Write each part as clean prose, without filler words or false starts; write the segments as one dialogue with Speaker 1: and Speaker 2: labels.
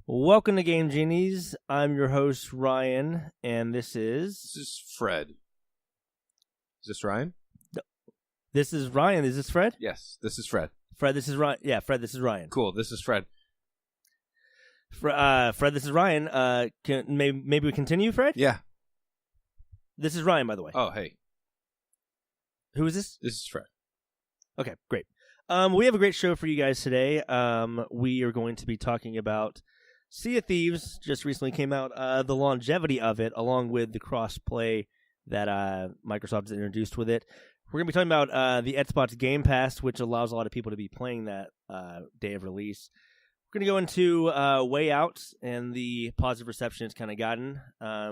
Speaker 1: Welcome to Game Genies. I'm your host, Ryan, and this is
Speaker 2: Fred. Is this Ryan?
Speaker 1: This is Ryan. Is this Fred?
Speaker 2: Yes, this is Fred.
Speaker 1: Fred, this is Ryan. Yeah, Fred, this is Ryan.
Speaker 2: Cool, this is Fred.
Speaker 1: Fred, this is Ryan. Maybe we continue, Fred?
Speaker 2: Yeah.
Speaker 1: This is Ryan, by the way.
Speaker 2: Oh, hey.
Speaker 1: Who is this?
Speaker 2: This is Fred.
Speaker 1: Okay, great. We have a great show for you guys today. We are going to be talking about Sea of Thieves. Just recently came out. The longevity of it, along with the cross-play that Microsoft has introduced with it. We're going to be talking about the Xbox Game Pass, which allows a lot of people to be playing that day of release. We're going to go into Way Out and the positive reception it's kind of gotten,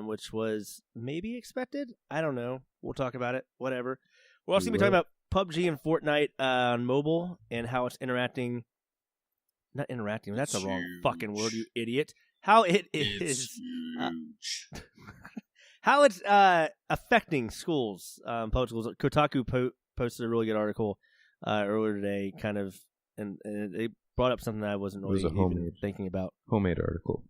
Speaker 1: which was maybe expected. I don't know. We'll talk about it. Whatever. We're also going to be talking about PUBG and Fortnite on mobile and how it's interacting. Not interacting. That's the wrong fucking word, you idiot. How it is. How it's affecting schools, public schools. Kotaku posted a really good article earlier today, kind of, and it brought up something that I wasn't really even thinking about.
Speaker 2: Homemade article.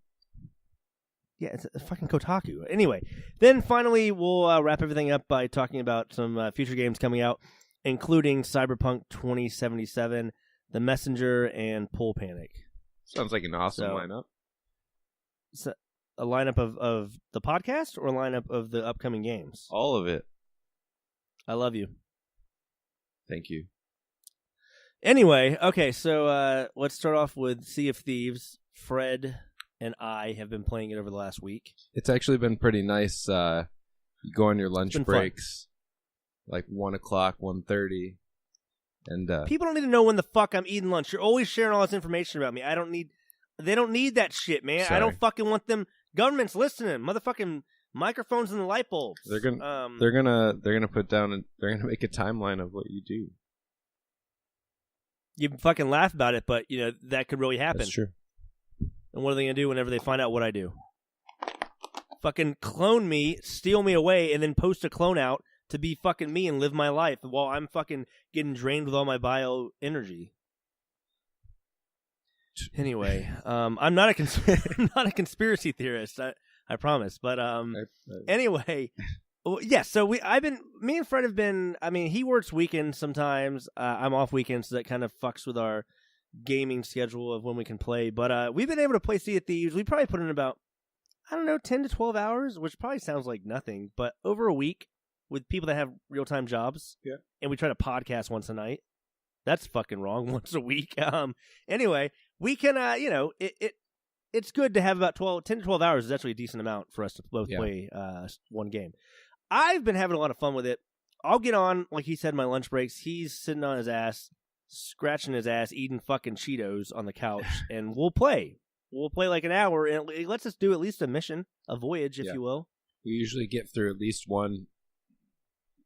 Speaker 1: Yeah, it's a fucking Kotaku. Anyway, then finally we'll wrap everything up by talking about some future games coming out, including Cyberpunk 2077, The Messenger, and Pool Panic.
Speaker 2: Sounds like an awesome lineup.
Speaker 1: So, a lineup of the podcast or a lineup of the upcoming games?
Speaker 2: All of it.
Speaker 1: I love you.
Speaker 2: Thank you.
Speaker 1: Anyway, okay, so let's start off with Sea of Thieves. Fred and I have been playing it over the last week.
Speaker 2: It's actually been pretty nice. You go on your lunch breaks,
Speaker 1: fun.
Speaker 2: Like 1 o'clock, 1:30. And
Speaker 1: people don't need to know when the fuck I'm eating lunch. You're always sharing all this information about me. They don't need that shit, man.
Speaker 2: Sorry.
Speaker 1: I don't fucking want them. Government's listening. Motherfucking microphones in the light bulbs.
Speaker 2: They're gonna put down and they're gonna make a timeline of what you do.
Speaker 1: You fucking laugh about it, but that could really happen.
Speaker 2: That's true.
Speaker 1: And what are they gonna do whenever they find out what I do? Fucking clone me, steal me away, and then post a clone out to be fucking me and live my life while I'm fucking getting drained with all my bio energy. Anyway, I'm not a conspiracy theorist. I promise. But anyway, yeah. So me and Fred have been. I mean, he works weekends sometimes. I'm off weekends, so that kind of fucks with our gaming schedule of when we can play. But we've been able to play Sea of Thieves. We probably put in about 10 to 12 hours, which probably sounds like nothing, but over a week with people that have real time jobs.
Speaker 2: Yeah. And
Speaker 1: we try to podcast once a night. That's fucking wrong. Once a week. Anyway. We can, it's good to have about 10 to 12 hours is actually a decent amount for us to both play one game. I've been having a lot of fun with it. I'll get on, like he said, my lunch breaks. He's sitting on his ass, scratching his ass, eating fucking Cheetos on the couch, and we'll play. We'll play like an hour, and it lets us do at least a mission, a voyage, if you will.
Speaker 2: We usually get through at least one,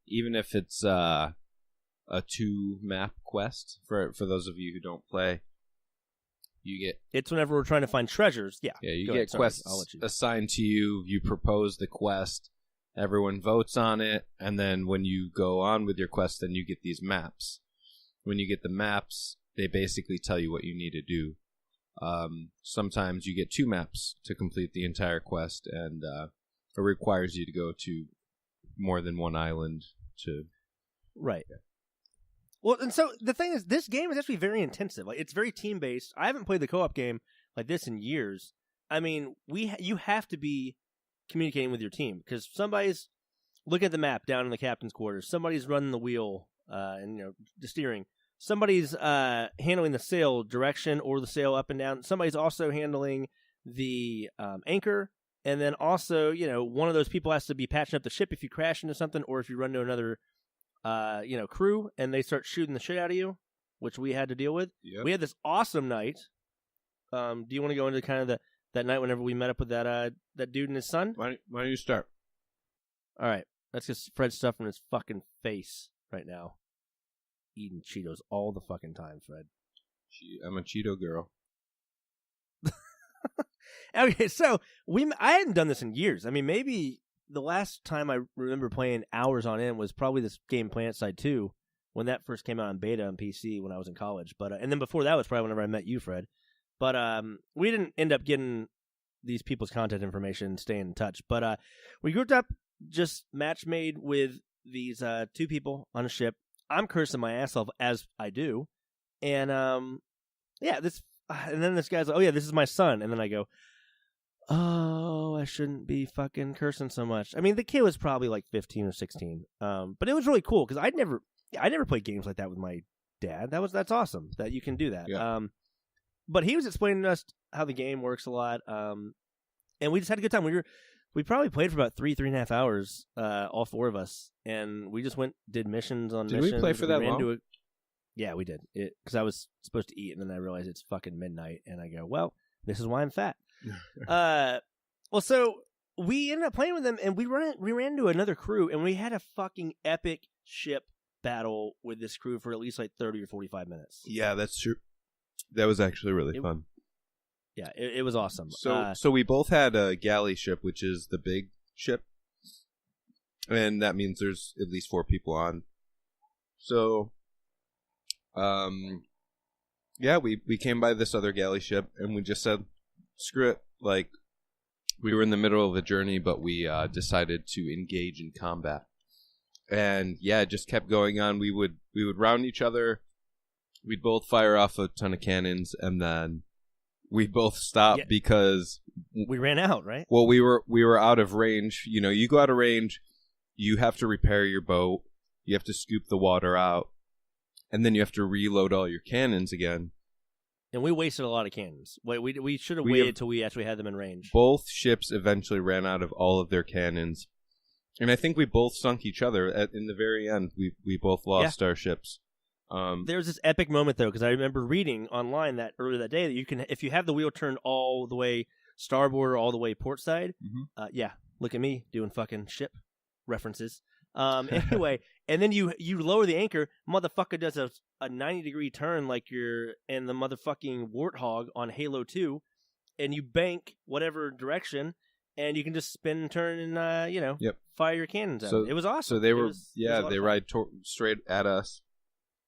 Speaker 2: even if it's a 2-map quest, for those of you who don't play.
Speaker 1: It's whenever we're trying to find treasures. Yeah.
Speaker 2: Yeah, you get quests assigned to you. You propose the quest. Everyone votes on it. And then when you go on with your quest, then you get these maps. When you get the maps, they basically tell you what you need to do. Sometimes you get 2 maps to complete the entire quest. And it requires you to go to more than one island to...
Speaker 1: Right. Yeah. Well, and so the thing is, this game is actually very intensive. Like, it's very team-based. I haven't played the co-op game like this in years. I mean, you have to be communicating with your team because somebody's looking at the map down in the captain's quarters. Somebody's running the wheel and the steering. Somebody's handling the sail direction or the sail up and down. Somebody's also handling the anchor. And then also, one of those people has to be patching up the ship if you crash into something or if you run into another crew, and they start shooting the shit out of you, which we had to deal with. Yep. We had this awesome night. Do you want to go into kind of that night whenever we met up with that dude and his son?
Speaker 2: Why don't you start?
Speaker 1: All right. That's just Fred's stuff in his fucking face right now. Eating Cheetos all the fucking time, Fred.
Speaker 2: I'm a Cheeto girl.
Speaker 1: Okay, so I hadn't done this in years. I mean, maybe the last time I remember playing hours on end was probably this game PlanetSide 2 when that first came out on beta on PC when I was in college. But and then before that was probably whenever I met you, Fred. But we didn't end up getting these people's contact information, staying in touch. But we grouped up, just match made with these 2 people on a ship. I'm cursing my ass off as I do, and and then this guy's like, "Oh yeah, this is my son," and then I go, "Oh, I shouldn't be fucking cursing so much." I mean, the kid was probably like 15 or 16, but it was really cool because I never played games like that with my dad. That's awesome that you can do that.
Speaker 2: Yeah.
Speaker 1: But he was explaining to us how the game works a lot, and we just had a good time. We probably played for about 3.5 hours, all 4 of us, and we just did missions on missions.
Speaker 2: Did we play for that long?
Speaker 1: Yeah, we did. Because I was supposed to eat, and then I realized it's fucking midnight, and I go, well, this is why I'm fat. So we ended up playing with them, and we ran into another crew, and we had a fucking epic ship battle with this crew for at least like 30 or 45 minutes.
Speaker 2: Yeah, that's true. That was actually really fun.
Speaker 1: Yeah, it was awesome.
Speaker 2: So we both had a galley ship, which is the big ship, and that means there's at least 4 people on. So, we came by this other galley ship, and we just said, screw it. Like, we were in the middle of a journey, but we decided to engage in combat. And yeah, it just kept going on. We would round each other. We'd both fire off a ton of cannons, and then we both stopped because
Speaker 1: we ran out, right?
Speaker 2: Well, we were out of range. You know, you go out of range, you have to repair your boat, you have to scoop the water out, and then you have to reload all your cannons again.
Speaker 1: And we wasted a lot of cannons. We should have waited till we actually had them in range.
Speaker 2: Both ships eventually ran out of all of their cannons, and I think we both sunk each other. In the very end, we both lost our ships.
Speaker 1: There was this epic moment though, because I remember reading online that earlier that day that you can, if you have the wheel turned all the way starboard or all the way port side, look at me doing fucking ship references. Anyway, and then you lower the anchor, motherfucker does a 90-degree turn like you're in the motherfucking Warthog on Halo 2, and you bank whatever direction, and you can just spin and turn and fire your cannons out. It was awesome.
Speaker 2: So they were they ride straight at us.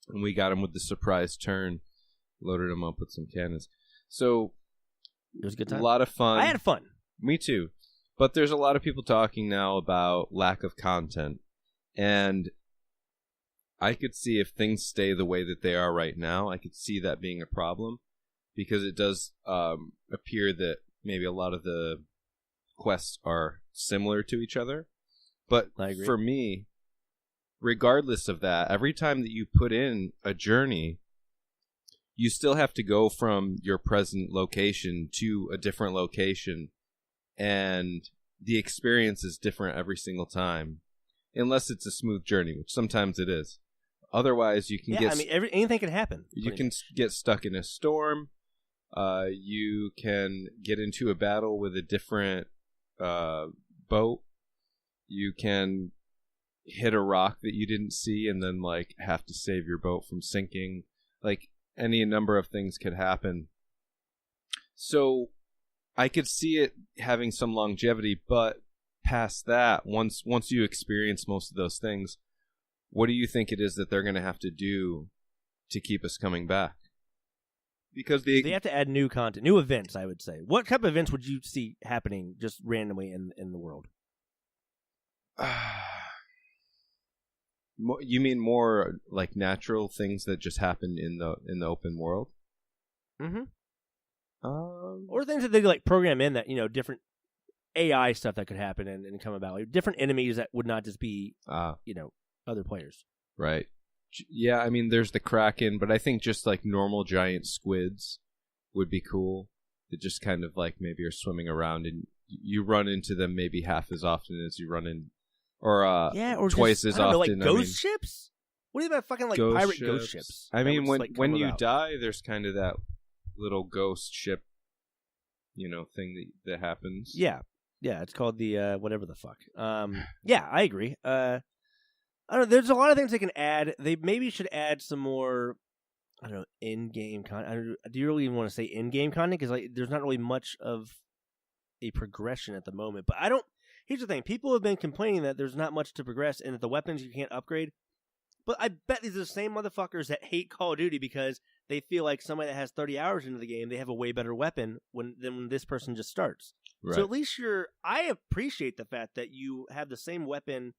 Speaker 2: And we got him with the surprise turn, loaded him up with some cannons. So
Speaker 1: it was a good time.
Speaker 2: A lot of fun.
Speaker 1: I had fun.
Speaker 2: Me too. But there's a lot of people talking now about lack of content. And I could see if things stay the way that they are right now, I could see that being a problem. Because it does appear that maybe a lot of the quests are similar to each other. But for me, regardless of that, every time that you put in a journey, you still have to go from your present location to a different location, and the experience is different every single time, unless it's a smooth journey, which sometimes it is. Otherwise, you can
Speaker 1: anything can happen.
Speaker 2: You can get stuck in a storm. You can get into a battle with a different boat. You can hit a rock that you didn't see and then like have to save your boat from sinking. Like any number of things could happen. So I could see it having some longevity, but past that, once you experience most of those things, what do you think it is that they're going to have to do to keep us coming back? Because they
Speaker 1: have to add new content, new events, I would say. What type of events would you see happening just randomly in the world?
Speaker 2: You mean more like natural things that just happen in the open world?
Speaker 1: Mm-hmm. Or things that they like program in that, different AI stuff that could happen and come about. Like different enemies that would not just be, other players.
Speaker 2: Right. Yeah, I mean, there's the Kraken, but I think just like normal giant squids would be cool. That just kind of like maybe are swimming around and you run into them maybe half as often as you run in. Or twice as often.
Speaker 1: Like ghost ships? What do you think about fucking like pirate ghost ships?
Speaker 2: I mean, when you die, there's kind of that little ghost ship, thing that happens.
Speaker 1: Yeah, it's called the whatever the fuck. Yeah, I agree. I don't know. There's a lot of things they can add. They maybe should add some more. I don't know, in-game content. Do you really even want to say in-game content? Because there's not really much of a progression at the moment. But I don't. Here's the thing. People have been complaining that there's not much to progress and that the weapons you can't upgrade. But I bet these are the same motherfuckers that hate Call of Duty because they feel like somebody that has 30 hours into the game, they have a way better weapon than when this person just starts.
Speaker 2: Right.
Speaker 1: So at least I appreciate the fact that you have the same weapon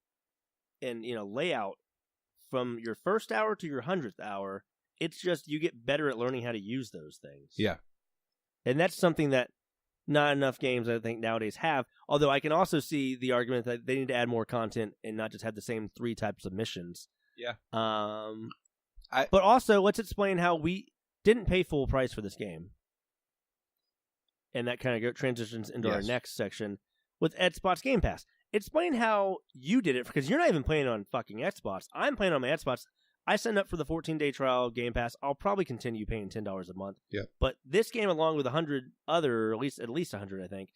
Speaker 1: and layout from your first hour to your 100th hour. It's just you get better at learning how to use those things.
Speaker 2: Yeah.
Speaker 1: And that's something that not enough games, I think, nowadays have. Although I can also see the argument that they need to add more content and not just have the same 3 types of missions.
Speaker 2: Yeah.
Speaker 1: But also, let's explain how we didn't pay full price for this game. And that kind of transitions into our next section with Xbox Game Pass. Explain how you did it, because you're not even playing on fucking Xbox. I'm playing on my Xbox. I signed up for the 14-day trial Game Pass. I'll probably continue paying $10 a month.
Speaker 2: Yeah.
Speaker 1: But this game, along with 100 other, at least 100, I think,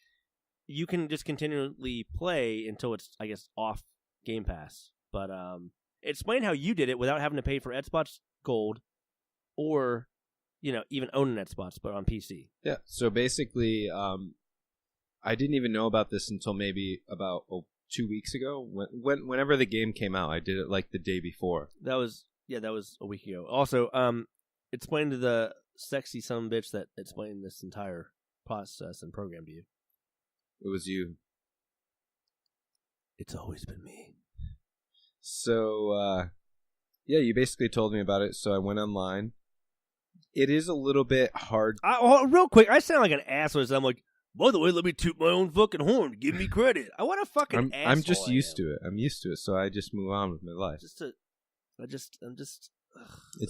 Speaker 1: you can just continually play until it's, I guess, off Game Pass. But explain how you did it without having to pay for Xbox Gold or, even own an Xbox, but on PC.
Speaker 2: Yeah. So basically, I didn't even know about this until maybe about 2 weeks ago. Whenever the game came out, I did it like the day before.
Speaker 1: That was a week ago. Also, explain to the sexy son of a bitch that explained this entire process and program to you.
Speaker 2: It was you.
Speaker 1: It's always been me.
Speaker 2: So, you basically told me about it, so I went online. It is a little bit hard.
Speaker 1: Real quick, I sound like an asshole. I'm like, by the way, let me toot my own fucking horn. Give me credit. I want a fucking asshole.
Speaker 2: I'm just used to it. I'm used to it, so I just move on with my life. It's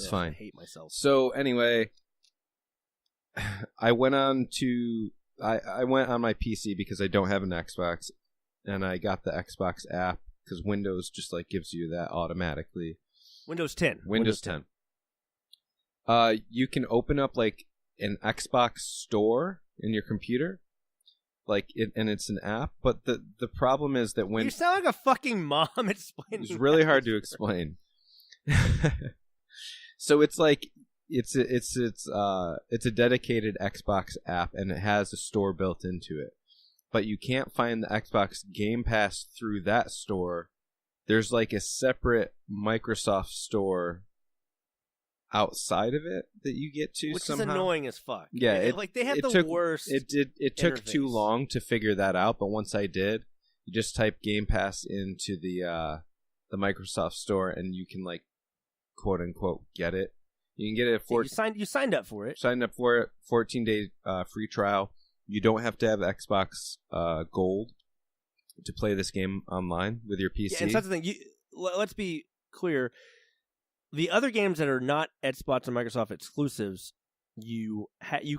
Speaker 2: fine.
Speaker 1: I hate myself.
Speaker 2: So anyway, I went on my PC because I don't have an Xbox, and I got the Xbox app because Windows just gives you that automatically.
Speaker 1: Windows 10.
Speaker 2: Windows 10. You can open up an Xbox store in your computer. And it's an app, but the problem is that when
Speaker 1: you sound like a fucking mom explaining.
Speaker 2: It's really hard to explain. So it's it's a dedicated Xbox app, and it has a store built into it. But you can't find the Xbox Game Pass through that store. There's a separate Microsoft store outside of it that you get to,
Speaker 1: which
Speaker 2: somehow.
Speaker 1: Is annoying as fuck.
Speaker 2: Yeah,
Speaker 1: they have worst.
Speaker 2: It took too long to figure that out, but once I did, you just type Game Pass into the Microsoft store, and you can quote unquote get it. You can get it at
Speaker 1: you signed up for it.
Speaker 2: Signed up for it. 14-day free trial. You don't have to have Xbox Gold to play this game online with your PC.
Speaker 1: Yeah, and that's the thing. Let's be clear. The other games that are not Xbox and Microsoft exclusives, you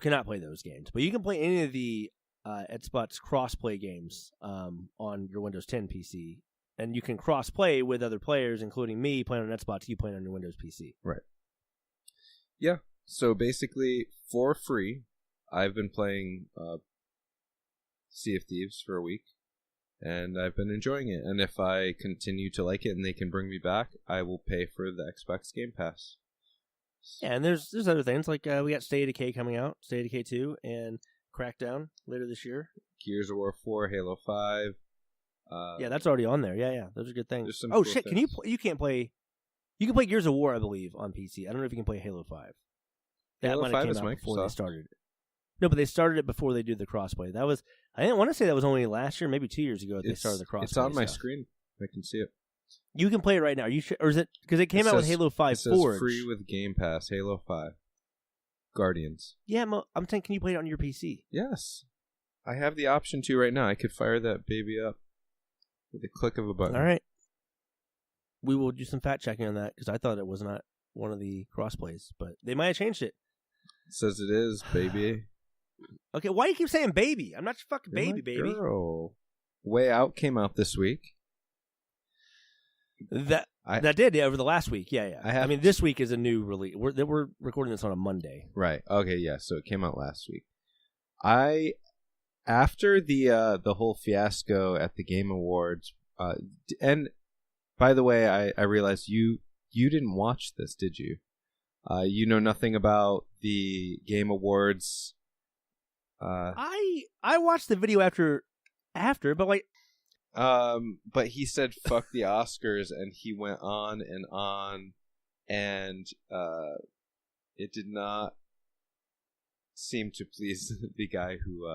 Speaker 1: cannot play those games. But you can play any of the Xbox cross-play games on your Windows 10 PC. And you can cross-play with other players, including me playing on Xbox, you playing on your Windows PC.
Speaker 2: Right. Yeah. So basically, for free, I've been playing Sea of Thieves for a week. And I've been enjoying it. And if I continue to like it and they can bring me back, I will pay for the Xbox Game Pass.
Speaker 1: Yeah, and there's other things. We got State of Decay coming out, State of Decay 2, and Crackdown later this year.
Speaker 2: Gears of War 4, Halo 5.
Speaker 1: Yeah, that's already on there. Yeah. Those are good things.
Speaker 2: There's some
Speaker 1: cool
Speaker 2: shit,
Speaker 1: things. You can play Gears of War, I believe, on PC. I don't know if you can play Halo 5. That might have came out before they started it. No, but they started it before they did the crossplay. I didn't want to say that was only last year, maybe 2 years ago that they started the crossplay.
Speaker 2: It's on my screen. I can see it.
Speaker 1: You can play it right now. Are you sure? Or is it because it came out with Halo 5 Forge?
Speaker 2: Free with Game Pass. Halo 5. Guardians.
Speaker 1: Yeah, I'm saying, can you play it on your PC?
Speaker 2: Yes. I have the option to right now. I could fire that baby up with a click of a button.
Speaker 1: All right. We will do some fact checking on that because I thought it was not one of the crossplays, but they might have changed it.
Speaker 2: It says it is, baby.
Speaker 1: Okay, why do you keep saying baby? I'm not your fucking baby.
Speaker 2: Girl. Way Out came out this week.
Speaker 1: That did, over the last week. Yeah. I mean, this week is a new release. We're recording this on a Monday.
Speaker 2: Right. Okay, yeah, so it came out last week. After the whole fiasco at the Game Awards, and by the way, I realized you didn't watch this, did you? You know nothing about the Game Awards.
Speaker 1: I watched the video after, but
Speaker 2: but he said fuck the Oscars, and he went on and it did not seem to please the guy who